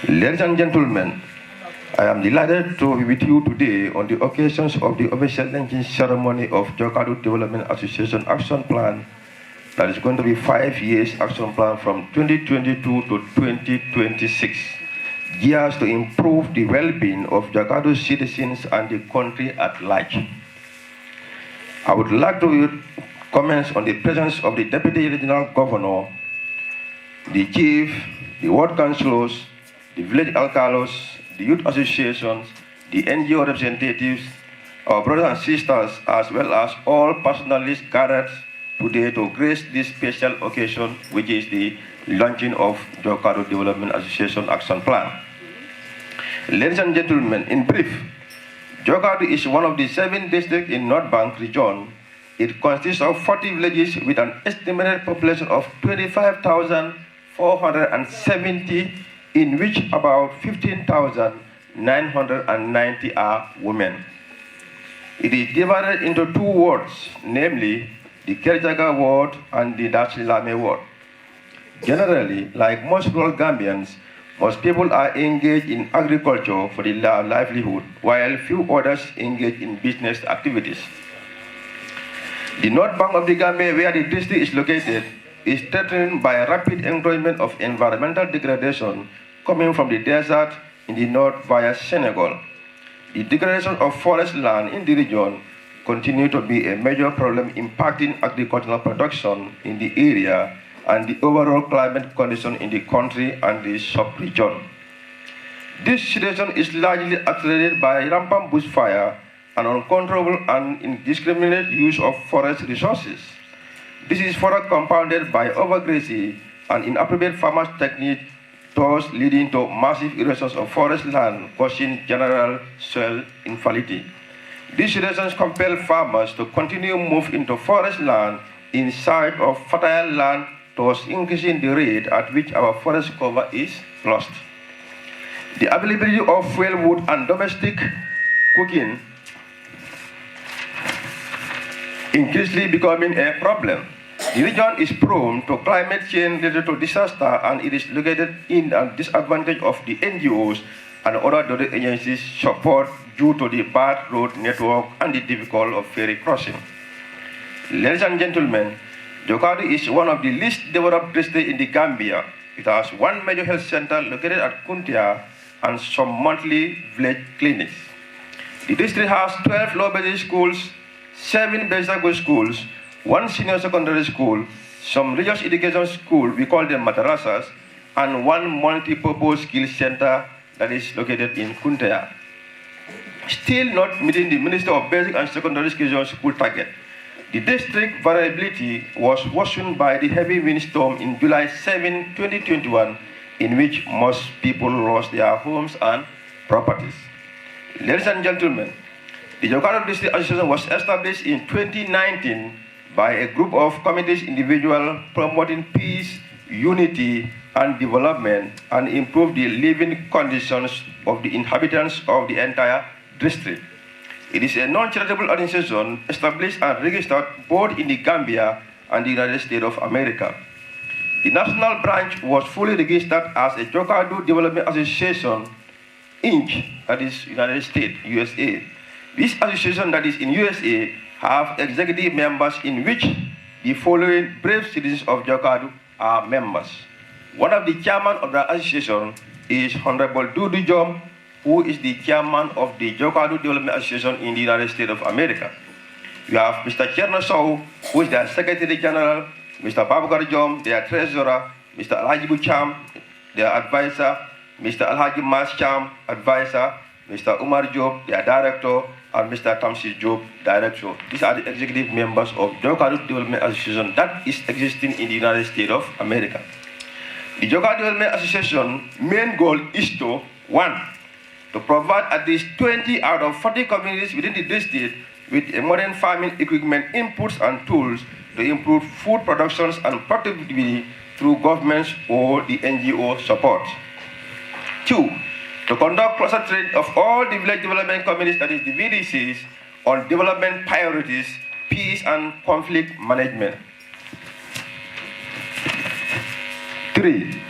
Ladies and gentlemen, I am delighted to be with you today on the occasions of the official launching ceremony of Jokadou Development Association Action Plan that is going to be 5 years action plan from 2022 to 2026, gears to improve the well-being of Jokadou citizens and the country at large. I would like to comment on the presence of the Deputy Regional Governor, the Chief, the Ward Councillors, the Village Alcalos, the Youth Associations, the NGO representatives, our brothers and sisters, as well as all personalists gathered today to grace this special occasion, which is the launching of Jokadou Development Association Action Plan. Ladies and gentlemen, in brief, Jokadou is one of the 7 districts in North Bank region. It consists of 40 villages with an estimated population of 25,470, in which about 15,990 are women. It is divided into 2 wards, namely the Kerjaga ward and the Dachilame ward. Generally, like most rural Gambians, most people are engaged in agriculture for the livelihood, while few others engage in business activities. The north bank of the Gambia, where the district is located, is threatened by a rapid encroachment of environmental degradation coming from the desert in the north via Senegal. The degradation of forest land in the region continues to be a major problem impacting agricultural production in the area and the overall climate condition in the country and the sub-region. This situation is largely accelerated by rampant bushfire and uncontrollable and indiscriminate use of forest resources. This is further compounded by overgrazing and inappropriate farmers' techniques, thus leading to massive erosion of forest land, causing general soil infertility. These situations compel farmers to continue move into forest land in sight of fertile land, thus increasing the rate at which our forest cover is lost. The availability of fuel wood and domestic cooking increasingly becoming a problem. The region is prone to climate change related to disaster, and it is located in a disadvantage of the NGOs and other donor agencies' support due to the bad road network and the difficulty of ferry crossing. Ladies and gentlemen, Jokadou is one of the least developed districts in the Gambia. It has 1 major health center located at Kuntia and some monthly village clinics. The district has 12 low basic schools, 7 basic schools, 1 senior secondary school, some religious education school, we call them madrasas, and 1 multi-purpose skill center that is located in Kuntia. Still not meeting the Minister of Basic and Secondary Education school target. The district variability was worsened by the heavy windstorm in July 7, 2021, in which most people lost their homes and properties. Ladies and gentlemen, the Jokadou District Association was established in 2019 by a group of committees individuals promoting peace, unity, and development, and improve the living conditions of the inhabitants of the entire district. It is a non-charitable organization established and registered both in the Gambia and the United States of America. The national branch was fully registered as a Jokadou Development Association, Inc., that is United States, USA. This association that is in USA have executive members in which the following brave citizens of Jokadou are members. One of the chairman of the association is Honorable Dudu Jom, who is the chairman of the Jokadou Development Association in the United States of America. We have Mr. Cherno Sow, who is their Secretary General, Mr. Babagar Jom, their Treasurer, Mr. Alhaji Bucham, their advisor, Mr. Alhaji Mas Cham, advisor, Mr. Umar Job, their director, and Mr. Tamsi Job, director. These are the executive members of Jokadou Development Association that is existing in the United States of America. The Jokadou Development Association main goal is to, 1, to provide at least 20 out of 40 communities within the district with modern farming equipment, inputs and tools to improve food productions and productivity through governments or the NGO support. 2, to conduct cluster training of all the village development committees, that is the VDCs, on development priorities, peace and conflict management. 3,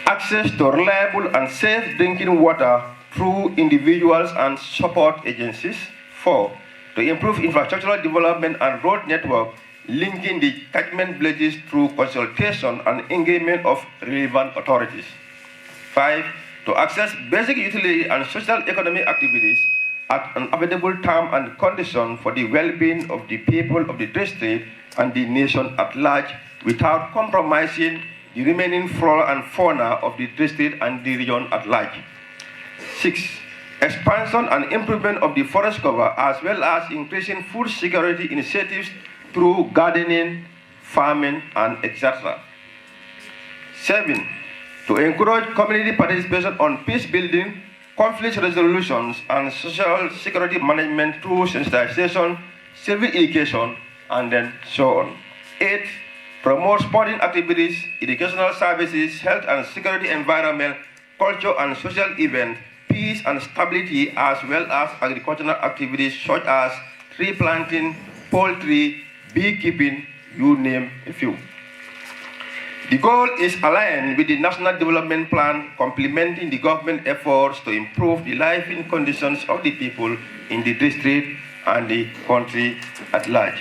access to reliable and safe drinking water through individuals and support agencies. 4, to improve infrastructural development and road network, linking the catchment villages through consultation and engagement of relevant authorities. 5, to access basic utility and social economic activities at an affordable term and condition for the well-being of the people of the district and the nation at large without compromising the remaining flora and fauna of the district and the region at large. 6, expansion and improvement of the forest cover as well as increasing food security initiatives through gardening, farming, and etc. 7, to encourage community participation on peace building, conflict resolutions, and social security management through sensitization, civic education, and then so on. 8, promote sporting activities, educational services, health and security environment, culture and social events, peace and stability, as well as agricultural activities such as tree planting, poultry, beekeeping, you name a few. The goal is aligned with the National Development Plan, complementing the government efforts to improve the living conditions of the people in the district and the country at large.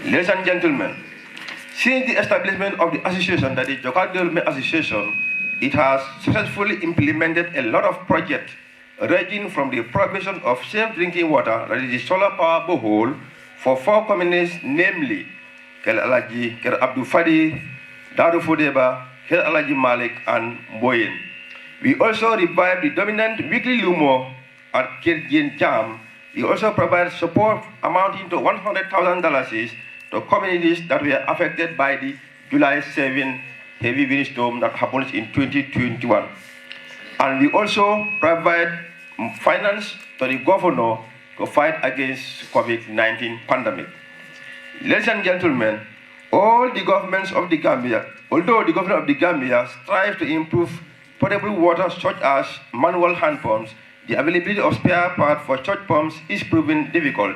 Ladies and gentlemen, since the establishment of the association, that is Jokadou Development Association, it has successfully implemented a lot of projects ranging from the provision of safe drinking water, that is the solar power borehole, for 4 communities, namely Kel Alaji, Ker Abdou Fadi, Daru Fodeba, Kel Alaji Malik, and Mboyen. We also revived the dominant weekly Lumo at Kirgin Jam. We also provide support amounting to $100,000 to communities that were affected by the July 7 heavy windstorm that happened in 2021. And we also provide finance to the governor to fight against COVID-19 pandemic. Ladies and gentlemen, all the governments of the Gambia, although the government of the Gambia strives to improve potable water such as manual hand pumps, the availability of spare parts for such pumps is proving difficult.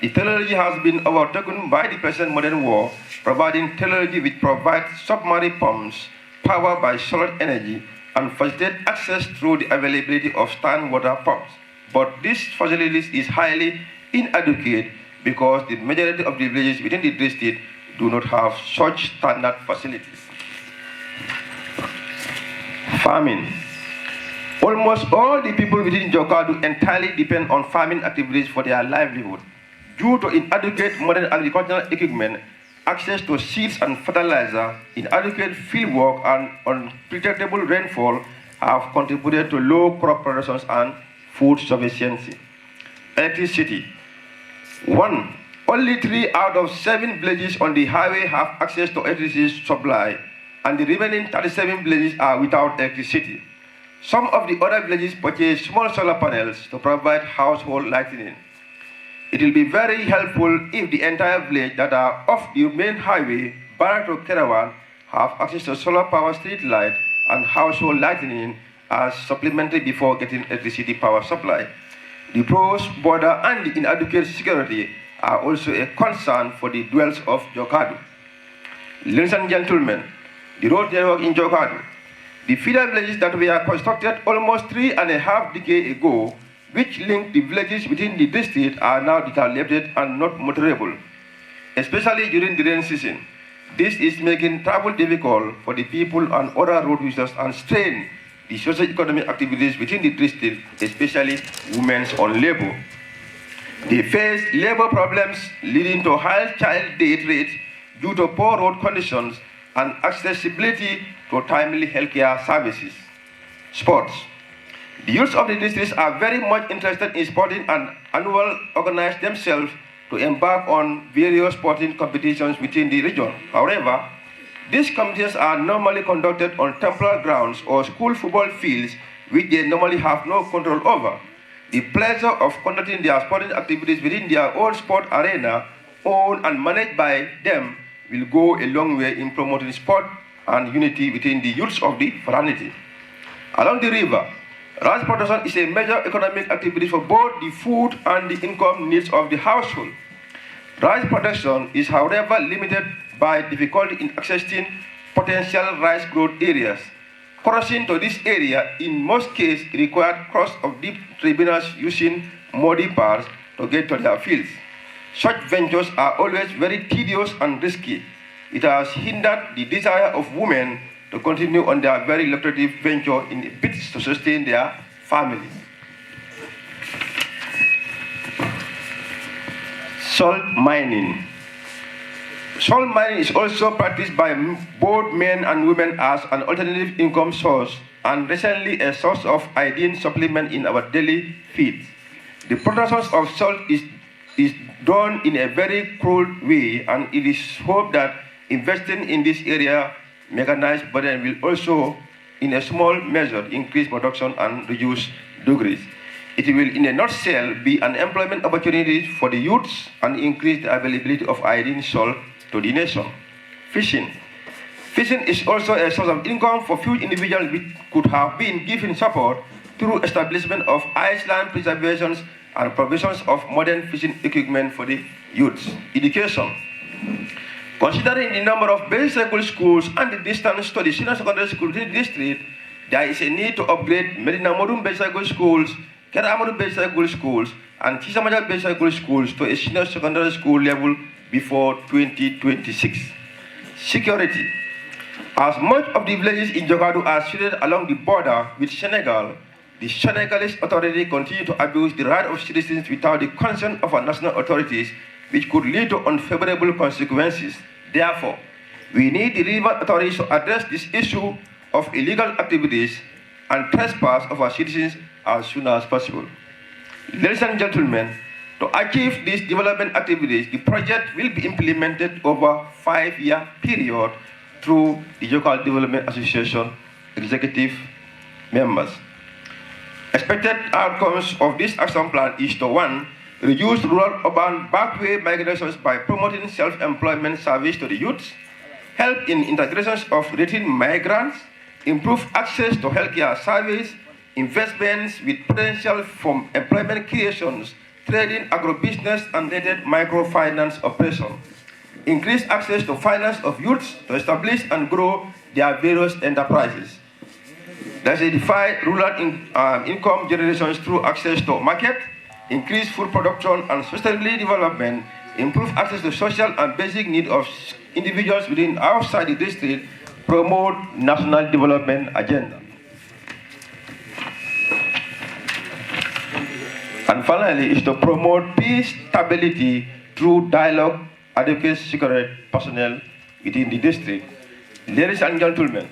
The technology has been overtaken by the present modern war, providing technology which provides submarine pumps powered by solar energy and facilitate access through the availability of stand water pumps. But this facilities is highly inadequate because the majority of the villages within the district do not have such standard facilities. Farming. Almost all the people within Jokadou entirely depend on farming activities for their livelihood. Due to inadequate modern agricultural equipment, access to seeds and fertilizer, inadequate field work, and unpredictable rainfall have contributed to low crop productions and food sufficiency. Electricity. Only 3 out of 7 villages on the highway have access to electricity supply, and the remaining 37 villages are without electricity. Some of the other villages purchase small solar panels to provide household lighting. It will be very helpful if the entire village that are off the main highway, Barak to Kerawan, have access to solar power street light and household lighting as supplementary before getting electricity power supply. The porous border and the inadequate security are also a concern for the dwellers of Jokadou. Ladies and gentlemen, the road network in Jokadou, the feeder villages that were constructed almost 3.5 decades ago, which link the villages within the district, are now dilapidated and not motorable, especially during the rain season. This is making travel difficult for the people and other road users and strain the socio-economic activities within the district, especially women's on labor. They face labor problems leading to high child death rates due to poor road conditions and accessibility to timely healthcare services. Sports. The youth of the districts are very much interested in sporting and annually organize themselves to embark on various sporting competitions within the region. However, these competitions are normally conducted on temporary grounds or school football fields which they normally have no control over. the pleasure of conducting their sporting activities within their own sport arena, owned and managed by them, will go a long way in promoting sport and unity within the youths of the fraternity. Along the river, rice production is a major economic activity for both the food and the income needs of the household. Rice production is, however, limited by difficulty in accessing potential rice growth areas. Crossing to this area, in most cases, required cross of deep tribunals using muddy paths to get to their fields. Such ventures are always very tedious and risky. It has hindered the desire of women to continue on their very lucrative venture in bids to sustain their families. Salt mining. Salt mining is also practiced by both men and women as an alternative income source and recently a source of iodine supplement in our daily feeds. The production of salt is done in a very crude way, and it is hoped that investing in this area mechanized burden will also, in a small measure, increase production and reduce degrees. It will, in a nutshell, be an employment opportunity for the youths and increase the availability of iodine salt to the nation. Fishing. Fishing is also a source of income for few individuals which could have been given support through establishment of island preservations and provisions of modern fishing equipment for the youths. Education. Considering the number of basic schools and the distance to the senior secondary school in the district, there is a need to upgrade Medina Modum Basic Schools, Keramadu Basic Schools, and Chisamaja Basic Schools to a senior secondary school level before 2026. Security. As much of the villages in Jokadou are situated along the border with Senegal, the Senegalese authority continue to abuse the right of citizens without the consent of our national authorities, which could lead to unfavorable consequences. Therefore, we need the relevant authorities to address this issue of illegal activities and trespass of our citizens as soon as possible. Ladies and gentlemen, to achieve these development activities, the project will be implemented over a 5-year period through the Jokadou Development Association executive members. Expected outcomes of this action plan is to 1. Reduce rural-urban backway migrations by promoting self-employment service to the youths, help in integrations of returning migrants, improve access to healthcare service, investments with potential from employment creations, trading, agribusiness, and related microfinance operations, increase access to finance of youths to establish and grow their various enterprises. Diversify rural income generations through access to market, increase food production and sustainable development, improve access to social and basic needs of individuals within outside the district, promote national development agenda. And finally, is to promote peace, stability through dialogue, adequate security personnel within the district. Ladies and gentlemen,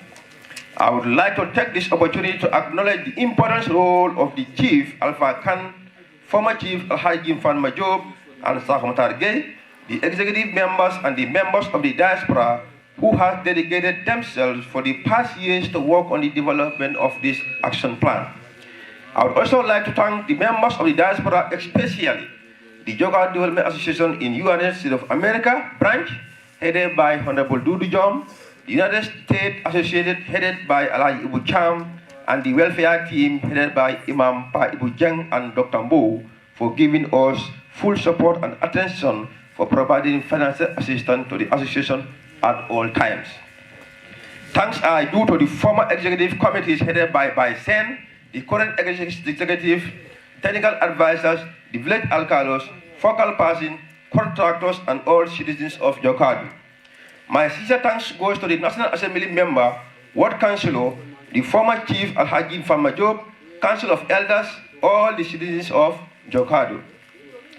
I would like to take this opportunity to acknowledge the important role of the Chief Alpha Khan, former Chief Alhaji Fan Majob, and Sakhmatar Gay, the executive members and the members of the diaspora who have dedicated themselves for the past years to work on the development of this action plan. I would also like to thank the members of the diaspora, especially the Jokadou Development Association in United States of America branch, headed by Honorable Dudu Jom, the United States Association headed by Alaji Ibu Cham, and the welfare team headed by Imam Pa Ibu Jeng and Dr. Mbo for giving us full support and attention for providing financial assistance to the association at all times. Thanks are due to the former executive committees headed by Bai Saine, the current executive, technical advisors, the village alcalos, focal person, contractors, and all citizens of Jokadou. My sincere thanks goes to the National Assembly member, Ward Councillor, the former Chief Alhaji Famajob, Council of Elders, all the citizens of Jokadou.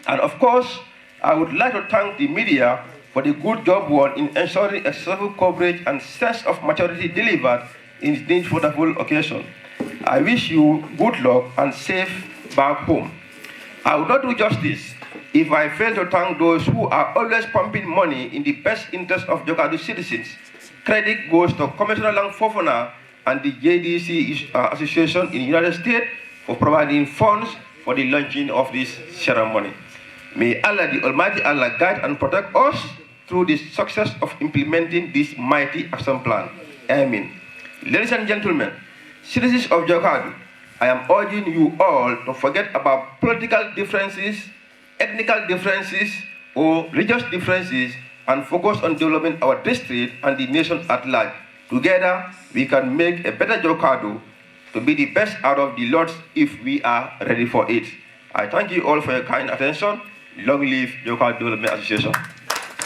And of course, I would like to thank the media for the good job done in ensuring successful coverage and sense of maturity delivered in this wonderful occasion. I wish you good luck and safe back home. I would not do justice if I fail to thank those who are always pumping money in the best interest of Jokadou citizens. Credit goes to Commissioner Lang Fofana and the JDC Association in the United States for providing funds for the launching of this ceremony. May Allah, the Almighty Allah, guide and protect us through the success of implementing this mighty action plan. Amen. Ladies and gentlemen, citizens of Jokadou, I am urging you all to forget about political differences, ethnical differences, or religious differences, and focus on developing our district and the nation at large. Together, we can make a better Jokadou to be the best out of the lots if we are ready for it. I thank you all for your kind attention. Long live Jokadou Development Association.